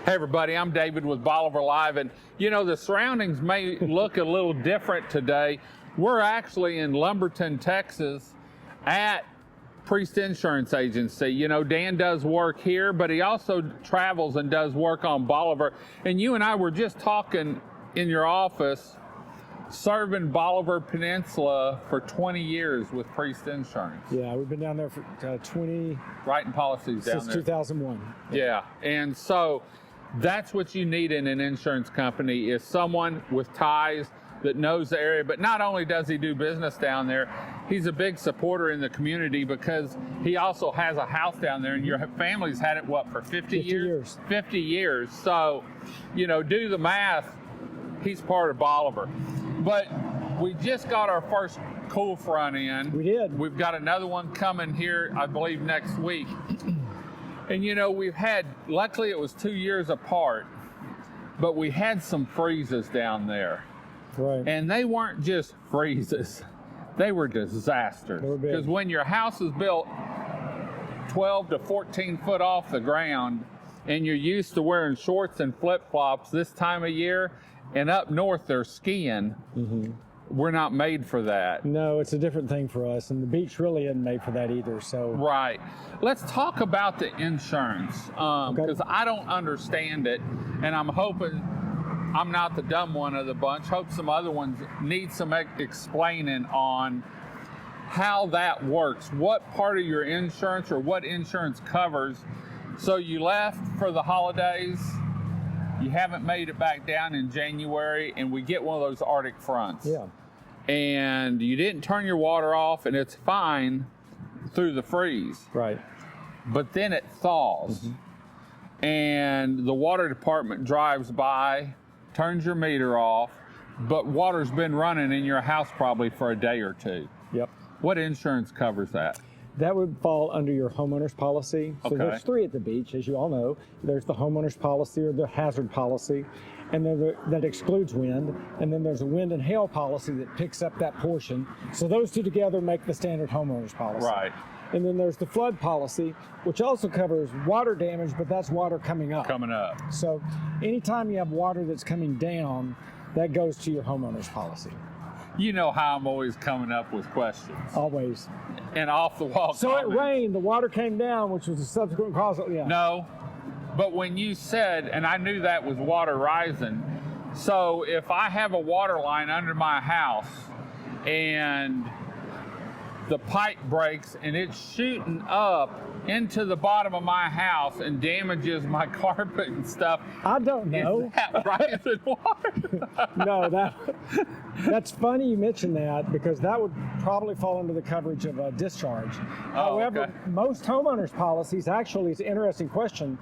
Hey everybody, I'm David with Bolivar Live, and you know the surroundings may look a little different today. We're actually in Lumberton, Texas at Priest Insurance Agency. You know, Dan does work here, but he also travels and does work on Bolivar. And you and I were just talking in your office, serving Bolivar Peninsula for 20 years with Priest Insurance. Yeah, we've been down there for 20... Writing policies down there. Since 2001. Yeah, and so that's what you need in an insurance company, is someone with ties that knows the area. But not only does he do business down there, he's a big supporter in the community because he also has a house down there, and your family's had it, what, for 50 years? 50 years. So, you know, do the math. He's part of Bolivar. But we just got our first cool front in. We did. We've got another one coming here, I believe, next week. And you know, we've had, luckily it was 2 years apart, but we had some freezes down there. Right. And they weren't just freezes, they were disasters. They were big. Because when your house is built 12 to 14 foot off the ground, and you're used to wearing shorts and flip-flops this time of year, and up north they're skiing, we're not made for that. No, it's a different thing for us, and the beach really isn't made for that either. So right. Let's talk about the insurance, because I don't understand it, and I'm hoping I'm not the dumb one of the bunch. Hope some other ones need some explaining on how that works. What part of your insurance or what insurance covers? So you left for the holidays, you haven't made it back down in January, and we get one of those Arctic fronts. yeah, And you didn't turn your water off, and it's fine through the freeze. right. But then it thaws, and the water department drives by, turns your meter off, but water's been running in your house probably for a day or two. Yep. What insurance covers that? That would fall under your homeowner's policy. So Okay. there's three at the beach, as you all know. There's the homeowner's policy or the hazard policy, and then that excludes wind. And then there's a wind and hail policy that picks up that portion. So those two together make the standard homeowner's policy. Right. And then there's the flood policy, which also covers water damage, but that's water coming up. Coming up. So anytime you have water that's coming down, that goes to your homeowner's policy. You know how I'm always coming up with questions. Always. And off the wall So comments. it rained, the water came down, which was a subsequent cause. Yeah. No, but when you said, and I knew that was water rising, so if I have a water line under my house and the pipe breaks and it's shooting up into the bottom of my house and damages my carpet and stuff, I don't know. is that rising water? No, that's funny you mentioned that, because that would probably fall under the coverage of a discharge. However, okay. most homeowners policies, actually, it's an interesting question.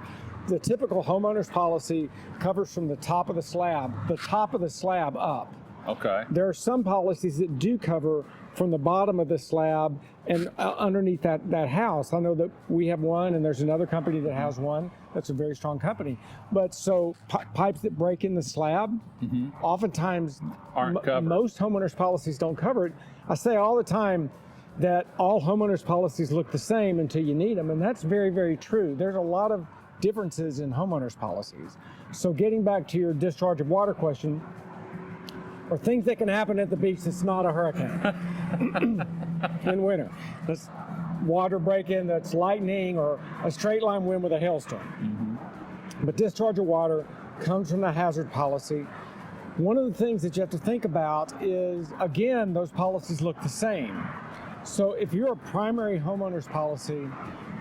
The typical homeowner's policy covers from the top of the slab up. Okay. There are some policies that do cover from the bottom of the slab and underneath that house. I know that we have one, and there's another company that has one. That's a very strong company. But so pipes that break in the slab, oftentimes Aren't covered. Most homeowners policies don't cover it. I say all the time that all homeowners policies look the same until you need them, and that's very, very true. There's a lot of differences in homeowners policies. So getting back to your discharge of water question, or things that can happen at the beach that's not a hurricane in winter. That's water break-in, that's lightning, or a straight line wind with a hailstorm. But discharge of water comes from the hazard policy. One of the things that you have to think about is, again, those policies look the same. So if you're a primary homeowner's policy,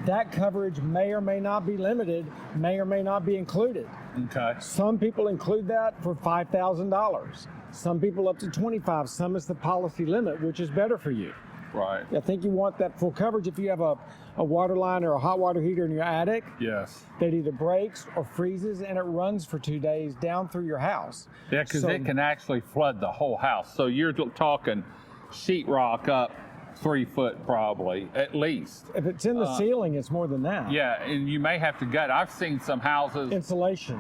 that coverage may or may not be limited, may or may not be included. Okay. Some people include that for $5,000. Some people up to 25. Some is the policy limit, which is better for you. Right. I think you want that full coverage if you have a water line or a hot water heater in your attic Yes. that either breaks or freezes and it runs for 2 days down through your house. Yeah, because So- it can actually flood the whole house. So you're talking sheetrock up 3 foot probably, at least. If it's in the ceiling, it's more than that. Yeah, and you may have to gut. I've seen some houses, Insulation.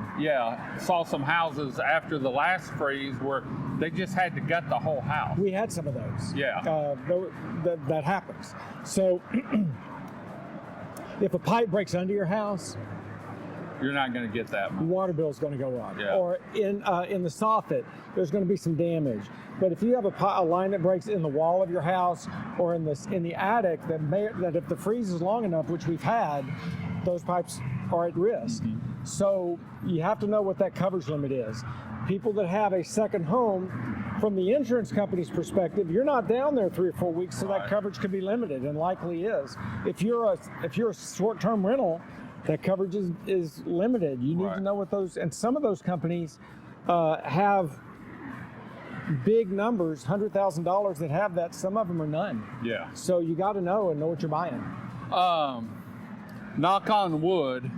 saw some houses after the last freeze where they just had to gut the whole house. We had some of those. Yeah. That happens. So if a pipe breaks under your house, You're not going to get that Your much. water bill is going to go up. Yeah. Or in the soffit, there's going to be some damage. But if you have a line that breaks in the wall of your house or in the attic, that if the freeze is long enough, which we've had, those pipes are at risk. Mm-hmm. So you have to know what that coverage limit is. People that have a second home, from the insurance company's perspective, you're not down there 3 or 4 weeks, so that coverage could be limited, and likely is. If you're a short-term rental, that coverage is limited. You need to know what those, and some of those companies have big numbers, $100,000 that have that. Some of them are none. Yeah. So you got to know and know what you're buying. Knock on wood,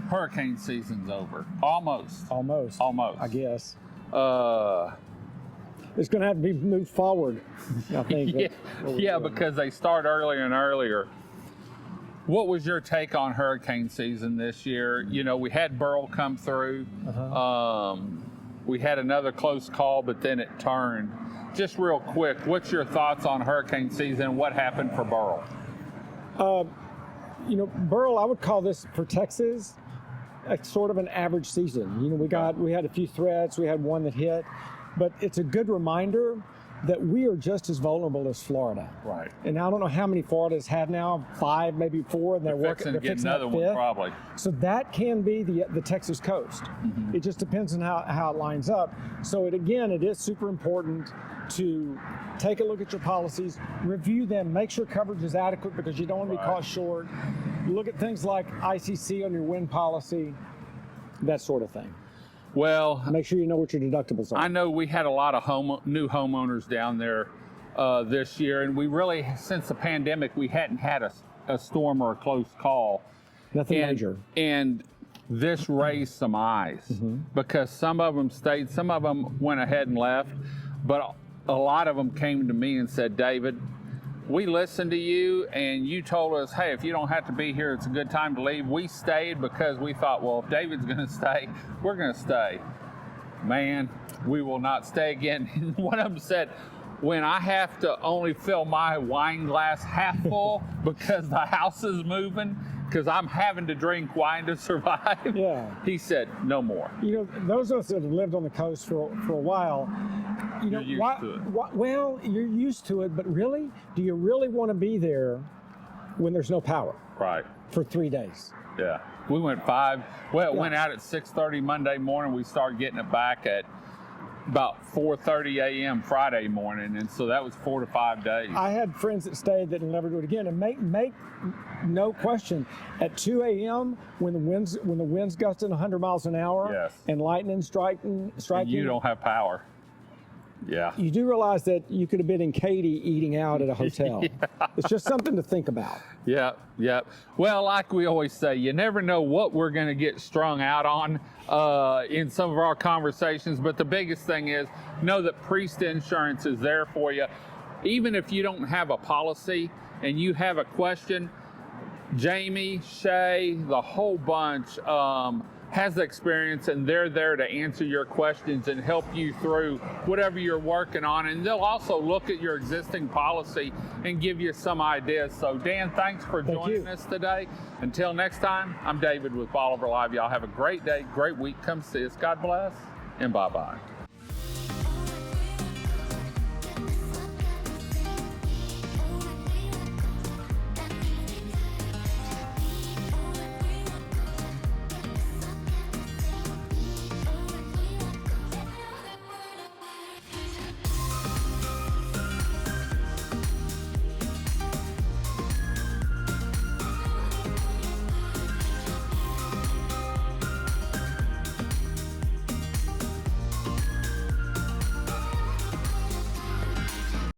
hurricane season's over. Almost, I guess. Uh, It's going to have to be moved forward, I think. yeah, because they start earlier and earlier. What was your take on hurricane season this year? You know, we had Burl come through. We had another close call, but then it turned. Just real quick, what's your thoughts on hurricane season? What happened for Burl? You know, Burl, I would call this for Texas a sort of an average season. You know, we had a few threats, we had one that hit, but it's a good reminder that we are just as vulnerable as Florida. Right. And I don't know how many Florida's had now, 5, maybe 4, and they're working. They're fixing another one probably. So that can be the Texas coast. It just depends on how it lines up. So it is super important to take a look at your policies, review them, make sure coverage is adequate because you don't want to be caught short. Look at things like ICC on your wind policy, that sort of thing. Well, make sure you know what your deductibles are. I know we had a lot of new homeowners down there this year, and we really, since the pandemic, we hadn't had a storm or a close call. Nothing major. And this raised some eyes because some of them stayed, some of them went ahead and left, but a lot of them came to me and said, David, we listened to you and you told us, hey, if you don't have to be here, it's a good time to leave. We stayed because we thought, well, if David's going to stay, we're going to stay. Man, we will not stay again. One of them said, when I have to only fill my wine glass half full because the house is moving, because I'm having to drink wine to survive, he said, no more. You know, those of us that have lived on the coast for a while, you know, you're used to it. Well, you're used to it, but really, do you really want to be there when there's no power? Right. For 3 days. Yeah. We went it went out at 6:30 Monday morning. We started getting it back at about 4:30 a.m. Friday morning, and so that was 4 to 5 days. I had friends that stayed that will never do it again, and make no question, at 2 a.m. when the winds gusting 100 miles an hour and lightning striking, you don't have power. Yeah. You do realize that you could have been in Katy eating out at a hotel. It's just something to think about. Yeah. Well, like we always say, you never know what we're going to get strung out on in some of our conversations, but the biggest thing is know that Priest Insurance is there for you. Even if you don't have a policy and you have a question, Jamie, Shay, the whole bunch has the experience, and they're there to answer your questions and help you through whatever you're working on. And they'll also look at your existing policy and give you some ideas. So Dan, thanks for joining us today. Until next time, I'm David with Bolivar Live. Y'all have a great day, great week. Come see us. God bless, and bye-bye.